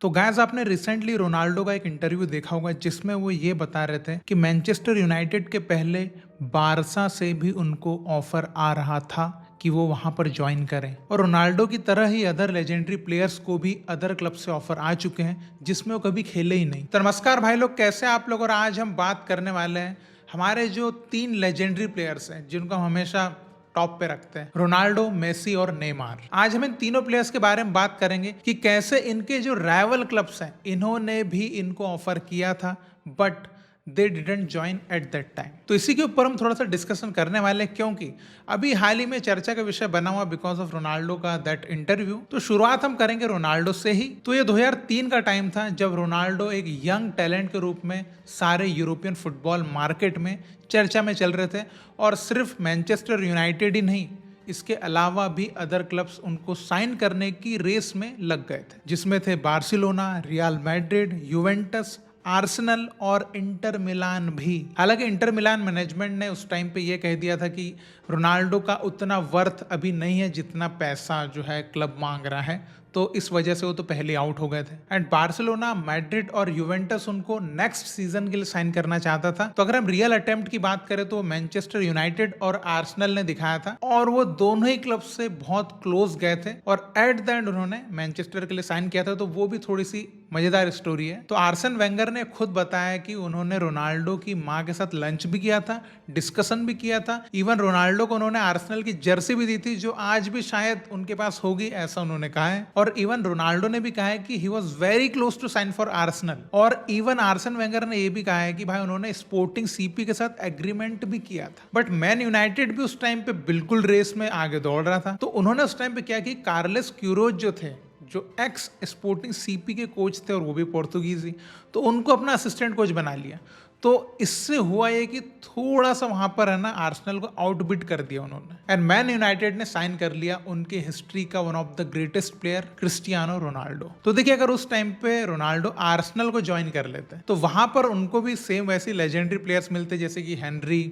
तो गाइस आपने recently Ronaldo का एक इंटरव्यू देखा होगा जिसमें वो ये बता रहे थे कि मैनचेस्टर यूनाइटेड के पहले बारसा से भी उनको ऑफर आ रहा था कि वो वहां पर ज्वाइन करें और रोनाल्डो की तरह ही अदर लेजेंडरी प्लेयर्स को भी अदर क्लब से ऑफर आ चुके हैं जिसमें वो कभी खेले ही नहीं। तो नमस्कार भाई लोग, कैसे आप लोग। और आज हम बात करने वाले हैं हमारे जो 3 लेजेंडरी प्लेयर्स हैं जिनको हम हमेशा टॉप पे रखते हैं, रोनाल्डो, मेसी और नेमार। आज हम इन तीनों प्लेयर्स के बारे में बात करेंगे कि कैसे इनके जो राइवल क्लब्स हैं इन्होंने भी इनको ऑफर किया था but they didn't join at that time. तो इसी के ऊपर हम थोड़ा सा डिस्कशन करने वाले हैं क्योंकि अभी हाल ही में चर्चा का विषय बना हुआ बिकॉज ऑफ रोनाल्डो का दैट इंटरव्यू। तो शुरुआत हम करेंगे रोनाल्डो से ही। तो ये 2003 का टाइम था जब रोनाल्डो एक यंग टैलेंट के रूप में सारे यूरोपियन फुटबॉल मार्केट में चर्चा में चल रहे थे और सिर्फ मैनचेस्टर यूनाइटेड ही नहीं, इसके अलावा भी अदर क्लब्स उनको साइन करने की रेस में लग गए थे, जिसमें थे Barcelona, real Madrid, Juventus, Arsenal और इंटर मिलान भी। हालांकि इंटर मिलान मैनेजमेंट ने उस टाइम पे ये कह दिया था कि रोनाल्डो का उतना वर्थ अभी नहीं है जितना पैसा जो है क्लब मांग रहा है, तो इस वजह से वो तो पहले आउट हो गए थे। एंड बार्सिलोना, मैड्रिड और यूवेंटस उनको नेक्स्ट सीजन के लिए साइन करना चाहता था। तो अगर हम रियल अटेम्प्ट की बात करें तो मैनचेस्टर यूनाइटेड और आर्सेनल ने दिखाया था और वो दोनों ही क्लब से बहुत क्लोज गए थे और एट द एंड उन्होंने मैनचेस्टर के लिए साइन किया था। तो वो भी थोड़ी सी मजेदार स्टोरी है। तो आर्सन वेंगर ने खुद बताया कि उन्होंने रोनाल्डो की माँ के साथ लंच भी किया था, डिस्कशन भी किया था। इवन रोनाल्डो को उन्होंने आर्सेनल की जर्सी भी दी थी जो आज भी शायद उनके पास होगी, ऐसा उन्होंने कहा है। और इवन रोनाल्डो ने भी कहा है कि he was very close to sign for Arsenal. और इवन आर्सन वेंगर ने यह भी कहा है कि भाई उन्होंने स्पोर्टिंग सीपी के साथ एग्रीमेंट भी किया था। बट मैन यूनाइटेड भी उस टाइम पे बिल्कुल रेस में आगे दौड़ रहा था। तो उन्होंने उस टाइम पे क्या कि कार्लेस क्यूरोज जो थे, जो एक्स स्पोर्टिंग सीपी के कोच थे और वो भी पोर्तुगीज ही, तो उनको अपना असिस्टेंट कोच बना लिया। तो इससे हुआ ये कि थोड़ा सा वहां पर है ना आर्सेनल को आउटबिट कर दिया उन्होंने। एंड मैन यूनाइटेड ने साइन कर लिया उनके हिस्ट्री का one of the greatest player Cristiano Ronaldo. तो देखिए, अगर उस टाइम पे रोनाल्डो आर्सेनल को ज्वाइन कर लेते तो वहां पर उनको भी सेम वैसे लेजेंडरी प्लेयर्स मिलते जैसे कि हेनरी,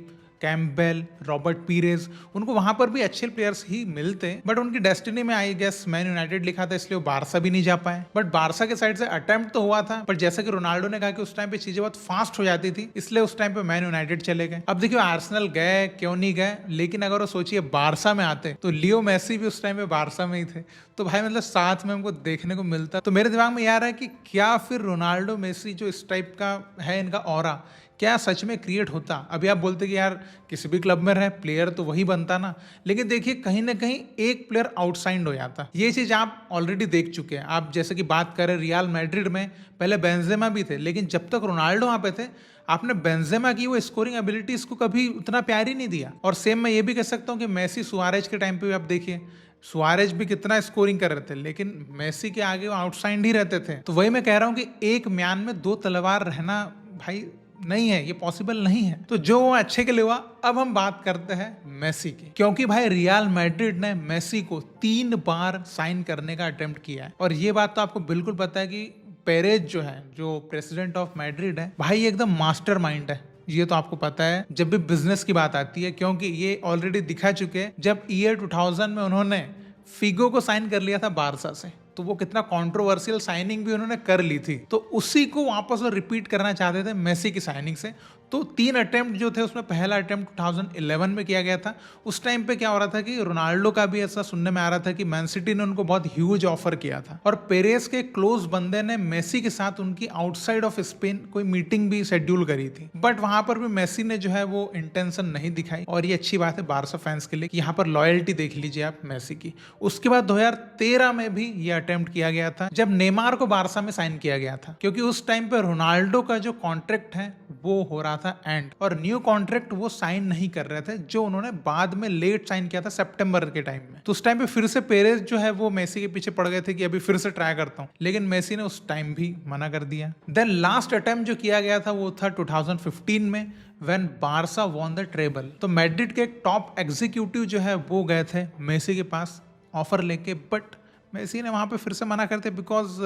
कैम्पबेल, रॉबर्ट पीरेज, उनको वहां पर भी अच्छे प्लेयर्स ही मिलते। बट उनकी डेस्टिनी में आई गेस मैन यूनाइटेड लिखा था, इसलिए वो बारसा भी नहीं जा पाए। बट बारसा के साइड से अटेम्प्ट तो हुआ था, पर जैसा कि रोनाल्डो ने कहा कि उस टाइम पे चीजें बहुत फास्ट हो जाती थी, इसलिए उस टाइम पे मैन यूनाइटेड चले गए। अब देखिए आर्सेनल गए क्यों नहीं गए, लेकिन अगर वो सोचिए बारसा में आते तो लियो मेसी भी उस टाइम पे बारसा में ही थे, तो भाई मतलब साथ में हमको देखने को मिलता। तो मेरे दिमाग में यार है कि क्या फिर रोनाल्डो मेसी जो इस टाइप का है इनका ऑरा, क्या सच में क्रिएट होता। अभी आप बोलते कि यार किसी भी क्लब में रहे प्लेयर तो वही बनता ना, लेकिन देखिए कहीं ना कहीं एक प्लेयर आउटसाइड हो जाता। ये चीज आप ऑलरेडी देख चुके हैं। आप जैसे कि बात करें रियल मैड्रिड में पहले बेंजेमा भी थे, लेकिन जब तक रोनाल्डो वहां पे थे आपने बेंजेमा की वो स्कोरिंग एबिलिटीज को कभी उतना प्यार ही नहीं दिया। और सेम मैं ये भी कह सकता हूँ कि मेसी सुआरेज के टाइम पे भी आप देखिए, सुआरेज भी कितना स्कोरिंग कर रहे थे लेकिन मेसी के आगे वो आउटसाइड ही रहते थे। तो वही मैं कह रहा हूँ कि एक म्यान में 2 तलवार रहना भाई नहीं है, ये पॉसिबल नहीं है। तो जो वो अच्छे के लिए हुआ। अब हम बात करते हैं मेसी की, क्योंकि भाई रियल मैड्रिड ने मेसी को 3 बार साइन करने का अटेम्प्ट किया है। और ये बात तो आपको बिल्कुल पता है कि पेरेज जो है, जो प्रेसिडेंट ऑफ मैड्रिड है, भाई एकदम मास्टरमाइंड है। ये तो आपको पता है जब भी बिजनेस की बात आती है, क्योंकि ये ऑलरेडी दिखा चुके हैं जब ईयर 2000 में उन्होंने फिगो को साइन कर लिया था बारसा से, तो वो कितना कंट्रोवर्शियल साइनिंग भी उन्होंने कर ली थी। तो उसी को वापस वो रिपीट करना चाहते थे मेसी की साइनिंग से। तो 3 अटेम्प्ट जो थे उसमें पहला अटेम्प्ट 2011 में किया गया था। उस टाइम पे क्या हो रहा था कि रोनाल्डो का भी ऐसा सुनने में आ रहा था कि मैन सिटी ने उनको बहुत ह्यूज ऑफर किया था और पेरेस के क्लोज बंदे ने मेसी के साथ उनकी आउटसाइड ऑफ स्पेन कोई मीटिंग भी शेड्यूल करी थी। बट वहां पर भी मेसी ने जो है वो इंटेंशन नहीं दिखाई। और ये अच्छी बात है बारसा फैंस के लिए कि यहाँ पर लॉयल्टी देख लीजिए आप मेसी की। उसके बाद 2013 में भी ये अटेम्प्ट किया गया था जब नेमार को बारसा में साइन किया गया था, क्योंकि उस टाइम पे रोनाल्डो का जो कॉन्ट्रैक्ट है वो हो रहा था एंड, और न्यू कॉन्ट्रैक्ट वो साइन नहीं कर रहे थे जो उन्होंने बाद में लेट साइन किया था सितंबर के टाइम में। तो उस टाइम पे फिर से पेरेस जो है वो मेसी के पीछे पड़ गए थे कि अभी फिर से ट्राई करता हूं, लेकिन मेसी ने उस टाइम भी मना कर दिया। देन लास्ट अटेम्प्ट जो किया गया था वो था 2015 में when Barca won the treble. तो मैड्रिड के एक टॉप एग्जीक्यूटिव जो है वो गए थे मेसी के पास ऑफर लेके, बट मेसी ने वहां पे फिर से मना करते because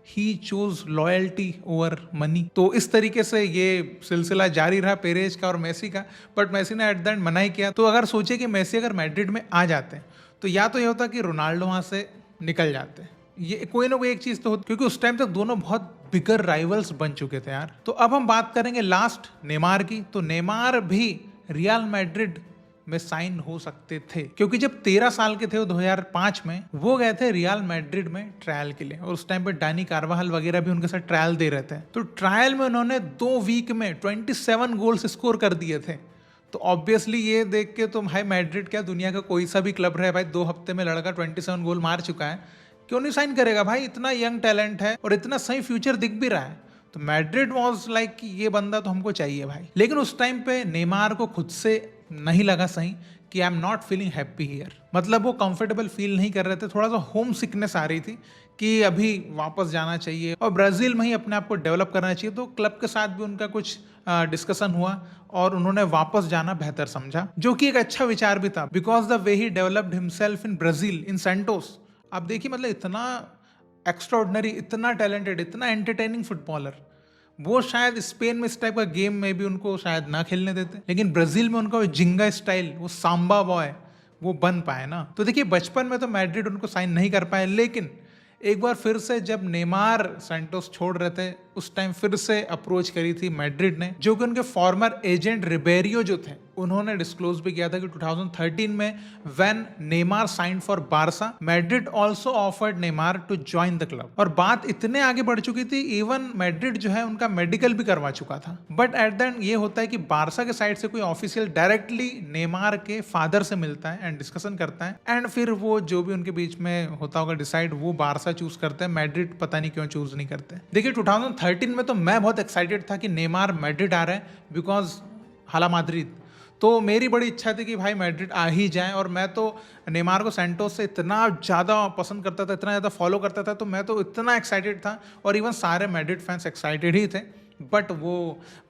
he choose loyalty over money. तो इस तरीके से ये सिलसिला जारी रहा पेरेज का और मेसी का, बट मेसी ने एट द एंड मना ही किया। तो अगर सोचे कि मेसी अगर मैड्रिड में आ जाते तो या तो ये होता कि रोनाल्डो वहां से निकल जाते ये कोई ना कोई एक चीज तो होती, क्योंकि उस टाइम तक दोनों बहुत बिगर राइवल्स बन चुके थे यार। तो अब हम बात करेंगे लास्ट नेमार की। तो नेमार भी रियल मैड्रिड में साइन हो सकते थे, क्योंकि जब 13 साल के थे वो 2005 में वो गए थे रियल मैड्रिड में ट्रायल के लिए, और उस टाइम पे डानी कार्वाहल वगैरह भी उनके साथ ट्रायल दे रहे थे। तो ट्रायल में उन्होंने 2 वीक में 27 गोल्स स्कोर कर दिए थे। तो ऑब्वियसली ये देख के तो भाई मैड्रिड क्या दुनिया का कोई सा भी क्लब रहे भाई, 2 हफ्ते में लड़का 27 गोल मार चुका है, क्यों नहीं साइन करेगा भाई? इतना यंग टैलेंट है और इतना सही फ्यूचर दिख भी रहा है। तो मैड्रिड वाज लाइक कि ये बंदा तो हमको चाहिए भाई। लेकिन उस टाइम पे नेमार को खुद से नहीं लगा सही कि I am not feeling happy here, मतलब वो कंफर्टेबल फील नहीं कर रहे थे, थोड़ा सा होम सिकनेस आ रही थी कि अभी वापस जाना चाहिए और ब्राजील में ही अपने आप को डेवलप करना चाहिए। तो क्लब के साथ भी उनका कुछ डिस्कशन हुआ और उन्होंने वापस जाना बेहतर समझा, जो कि एक अच्छा विचार भी था, because the way he developed himself in Brazil in Santos. आप देखिए मतलब इतना एक्स्ट्राऑर्डिनरी, इतना टैलेंटेड, इतना एंटरटेनिंग फुटबॉलर, वो शायद स्पेन में इस टाइप का गेम में भी उनको शायद ना खेलने देते, लेकिन ब्राजील में उनका वो जिंगा स्टाइल, वो सांबा बॉय वो बन पाए ना। तो देखिए बचपन में तो मैड्रिड उनको साइन नहीं कर पाए, लेकिन एक बार फिर से जब नेमार सैंटोस छोड़ रहे थे उस टाइम फिर से अप्रोच करी थी मैड्रिड ने, जो कि उनके फॉर्मर एजेंट रिबेरियो जो थे उन्होंने डिस्क्लोज भी किया था कि 2013 में when Neymar signed for Barca, Madrid also offered Neymar to join the club. और बात इतने आगे बढ़ चुकी थी, इवन मैड्रिड जो है उनका मेडिकल भी करवा चुका था। बट एट द एंड ये होता है कि बारसा के साइड से कोई ऑफिशियल डायरेक्टली नेमार के फादर से मिलता है एंड डिस्कशन करता है, एंड फिर वो जो भी उनके बीच में होता होगा डिसाइड, वो बारसा चूज करते हैं, मैड्रिड पता नहीं क्यों चूज नहीं करते। देखिए 2013 में तो मैं बहुत एक्साइटेड था कि नेमार मैड्रिड आ रहे हैं, बिकॉज हाला मैड्रिड, तो मेरी बड़ी इच्छा थी कि भाई मैड्रिड आ ही जाए। और मैं तो नेमार को सैंटोस से इतना ज़्यादा पसंद करता था, इतना ज़्यादा फॉलो करता था, तो मैं तो इतना एक्साइटेड था, और इवन सारे मैड्रिड फैंस एक्साइटेड ही थे। बट वो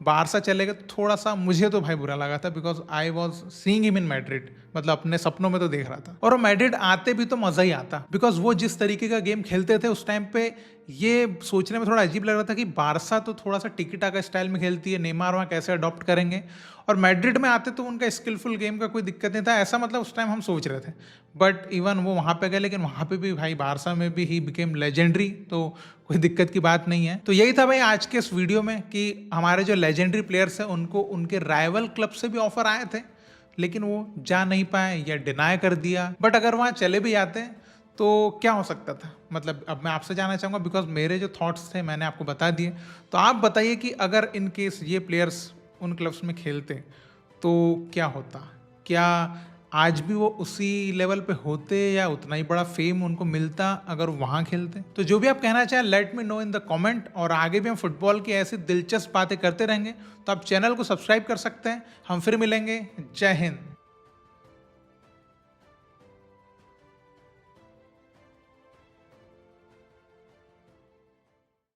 बारसा चले गए, थोड़ा सा मुझे तो भाई बुरा लगा था, because I was seeing him in Madrid, मतलब अपने सपनों में तो देख रहा था। और वो मैड्रिड आते भी तो मज़ा ही आता, बिकॉज वो जिस तरीके का गेम खेलते थे उस टाइम पे, ये सोचने में थोड़ा अजीब लग रहा था कि बारसा तो थोड़ा सा टिकी टाका स्टाइल में खेलती है, नेमार वहाँ कैसे अडॉप्ट करेंगे, और मैड्रिड में आते तो उनका स्किलफुल गेम का कोई दिक्कत नहीं था, ऐसा मतलब उस टाइम हम सोच रहे थे। बट इवन वो वहाँ पे गए, लेकिन वहाँ पे भी भाई बारसा में भी ही बिकेम लेजेंडरी, तो कोई दिक्कत की बात नहीं है। तो यही था भाई आज के इस वीडियो में कि हमारे जो लेजेंडरी प्लेयर्स हैं उनको उनके राइवल क्लब से भी ऑफर आए थे, लेकिन वो जा नहीं पाए या डिनाई कर दिया। बट अगर वहाँ चले भी जाते तो क्या हो सकता था, मतलब अब मैं आपसे जानना चाहूँगा, बिकॉज मेरे जो थॉट्स थे मैंने आपको बता दिए। तो आप बताइए कि अगर इन केस ये प्लेयर्स उन क्लब्स में खेलते तो क्या होता, क्या आज भी वो उसी लेवल पे होते या उतना ही बड़ा फेम उनको मिलता अगर वहाँ खेलते? तो जो भी आप कहना चाहें let me know in the comment, और आगे भी हम फुटबॉल की ऐसी दिलचस्प बातें करते रहेंगे। तो आप चैनल को सब्सक्राइब कर सकते हैं। हम फिर मिलेंगे। जय हिंद।